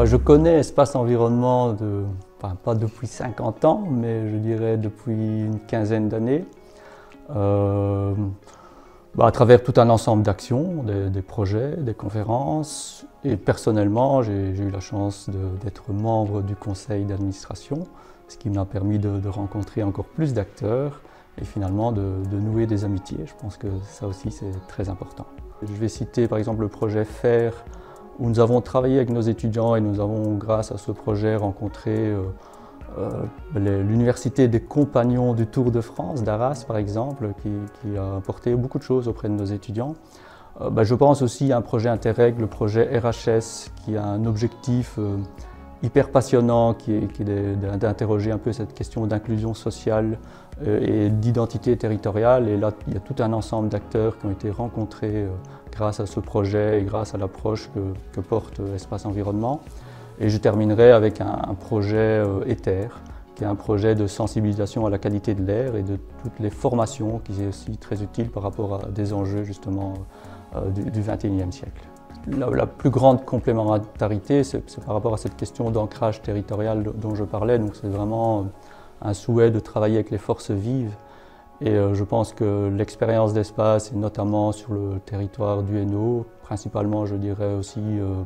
Je connais Espace Environnement, pas depuis 50 ans, mais je dirais depuis une quinzaine d'années, à travers tout un ensemble d'actions, des projets, des conférences. Et personnellement, j'ai eu la chance d'être membre du conseil d'administration, ce qui m'a permis de rencontrer encore plus d'acteurs et finalement de nouer des amitiés. Je pense que ça aussi c'est très important. Je vais citer par exemple le projet FAIR, où nous avons travaillé avec nos étudiants et nous avons, grâce à ce projet, rencontré l'Université des Compagnons du Tour de France d'Arras, par exemple, qui a apporté beaucoup de choses auprès de nos étudiants. Je pense aussi à un projet Interreg, le projet RHS, qui a un objectif hyper passionnant, qui est d'interroger un peu cette question d'inclusion sociale et d'identité territoriale. Et là, il y a tout un ensemble d'acteurs qui ont été rencontrés grâce à ce projet et grâce à l'approche que porte Espace Environnement. Et je terminerai avec un projet Ether, qui est un projet de sensibilisation à la qualité de l'air et de toutes les formations, qui est aussi très utile par rapport à des enjeux justement du XXIe siècle. La plus grande complémentarité, c'est par rapport à cette question d'ancrage territorial dont je parlais. Donc c'est vraiment un souhait de travailler avec les forces vives. Et je pense que l'expérience d'Espace, et notamment sur le territoire du Hainaut, principalement je dirais aussi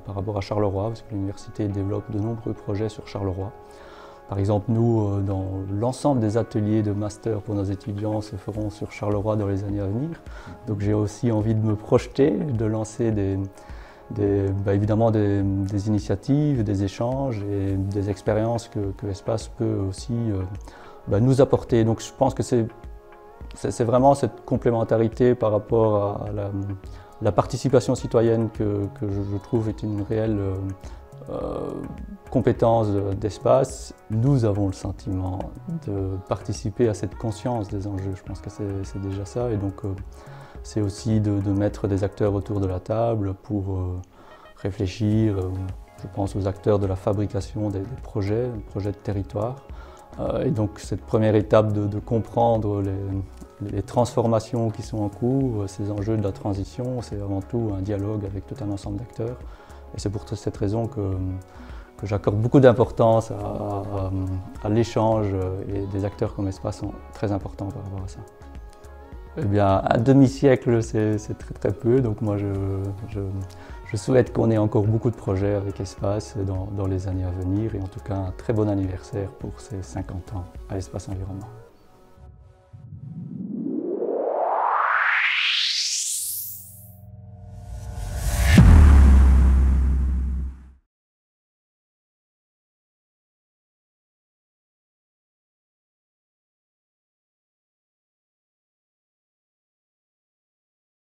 par rapport à Charleroi, parce que l'université développe de nombreux projets sur Charleroi. Par exemple, nous, dans l'ensemble des ateliers de master pour nos étudiants se feront sur Charleroi dans les années à venir. Donc j'ai aussi envie de me projeter, de lancer évidemment des initiatives, des échanges et des expériences que Espace peut aussi nous apporter. Donc je pense que c'est vraiment cette complémentarité par rapport à la participation citoyenne que je trouve est une réelle compétence d'Espace. Nous avons le sentiment de participer à cette conscience des enjeux. Je pense que c'est déjà ça. Et donc c'est aussi de mettre des acteurs autour de la table pour réfléchir. Je pense aux acteurs de la fabrication des projets de territoire. Et donc cette première étape de comprendre les transformations qui sont en cours, ces enjeux de la transition, c'est avant tout un dialogue avec tout un ensemble d'acteurs. Et c'est pour cette raison que j'accorde beaucoup d'importance à l'échange, et des acteurs comme Espace sont très importants par rapport à ça. Eh bien, un demi-siècle, c'est très très peu, donc moi je souhaite qu'on ait encore beaucoup de projets avec Espace dans les années à venir, et en tout cas un très bon anniversaire pour ces 50 ans à Espace Environnement.